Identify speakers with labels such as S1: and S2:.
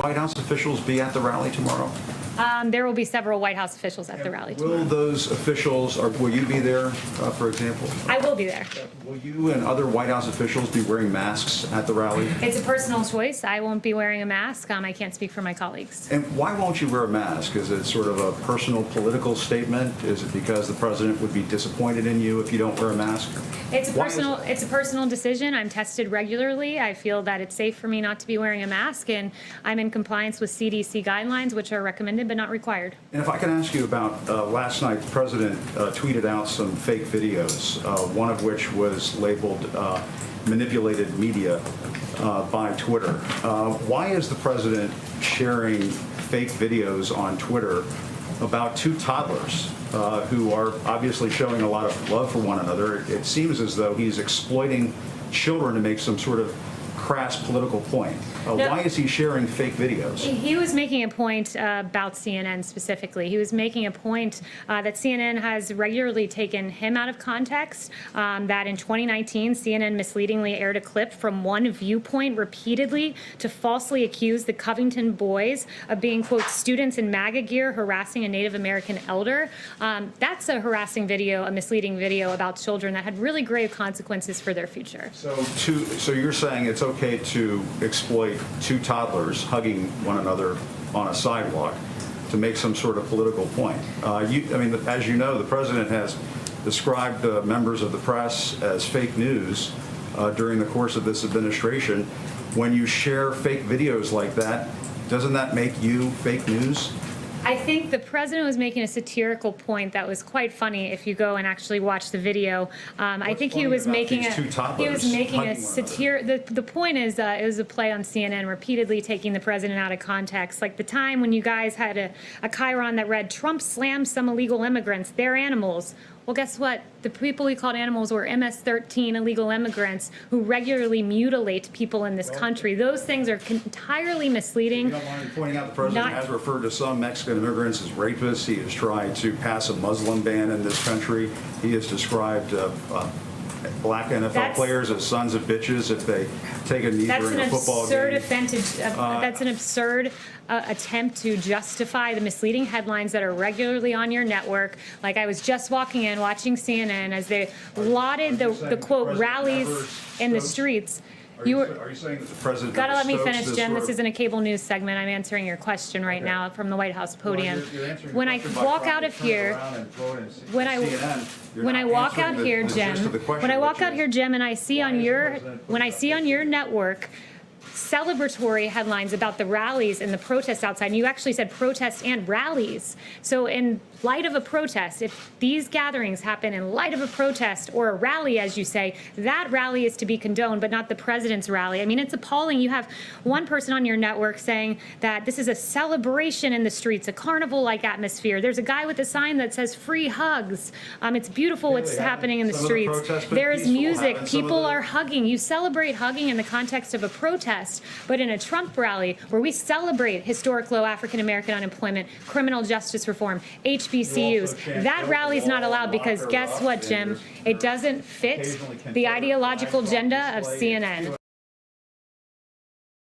S1: White House officials be at the rally tomorrow?
S2: There will be several White House officials at the rally tomorrow.
S1: Will those officials, or will you be there, for example?
S2: I will be there.
S1: Will you and other White House officials be wearing masks at the rally?
S2: It's a personal choice. I won't be wearing a mask. I can't speak for my colleagues.
S1: And why won't you wear a mask? Is it sort of a personal political statement? Is it because the president would be disappointed in you if you don't wear a mask?
S2: It's a
S1: Why is
S2: personal.
S1: that?
S2: It's a personal decision. I'm tested regularly. I feel that it's safe for me not to be wearing a mask, and I'm in compliance with CDC guidelines, which are recommended but not required.
S1: And if I can ask you about last night, the president tweeted out some fake videos, one of which was labeled manipulated media by Twitter. Why is the president sharing fake videos on Twitter about two toddlers who are obviously showing a lot of love for one another? It seems as though he's exploiting children to make some sort of crass political point. Why is he sharing fake videos?
S2: He was making a point about CNN specifically. He was making a point that CNN has regularly taken him out of context, that in 2019, CNN misleadingly aired a clip from one viewpoint repeatedly to falsely accuse the Covington boys of being, quote, students in MAGA gear harassing a Native American elder. That's a harassing video, a misleading video about children that had really grave consequences for their future.
S1: So you're saying it's okay to exploit two toddlers hugging one another on a sidewalk to make some sort of political point. I mean, as you know, the president has described members of the press as fake news during the course of this administration. When you share fake videos like that, doesn't that make you fake news?
S2: I think the president was making a satirical point that was quite funny if you go and actually watch the video. I think he was making a satire. The point is it was a play on CNN repeatedly taking the president out of context. Like the time when you guys had a chyron that read, "Trump slams some illegal immigrants, they're animals." Well, guess what? The people we called animals were MS-13 illegal immigrants who regularly mutilate people in this country. Those things are entirely misleading.
S1: You don't mind me pointing out the president has referred to some Mexican immigrants as rapists. He has tried to pass a Muslim ban in this country. He has described black NFL players as sons of bitches if they take a knee during a football game.
S2: That's an absurd attempt to justify the misleading headlines that are regularly on your network. Like I was just walking in, watching CNN as they lauded the quote rallies in the streets.
S1: Are you saying that the president
S2: gotta let me finish, Jim? This
S1: isn't
S2: a cable news segment. I'm answering your question right now from the White House podium.
S1: When I
S2: walk out of here, when I walk out here, Jim, and I see on your network celebratory headlines about the rallies and the protests outside, and you actually said protests and rallies. So in light of a protest, if these gatherings happen in light of a protest or a rally, as you say, that rally is to be condoned, but not the president's rally. I mean, it's appalling. You have one person on your network saying that this is a celebration in the streets, a carnival-like atmosphere. There's a guy with a sign that says free hugs. It's beautiful what's happening in the streets. There is music. People are hugging. You celebrate hugging in the context of a protest, but in a Trump rally where we celebrate historic low African-American unemployment, criminal justice reform, HBCUs, that rally is not allowed because guess what, Jim? It doesn't fit the ideological agenda of CNN.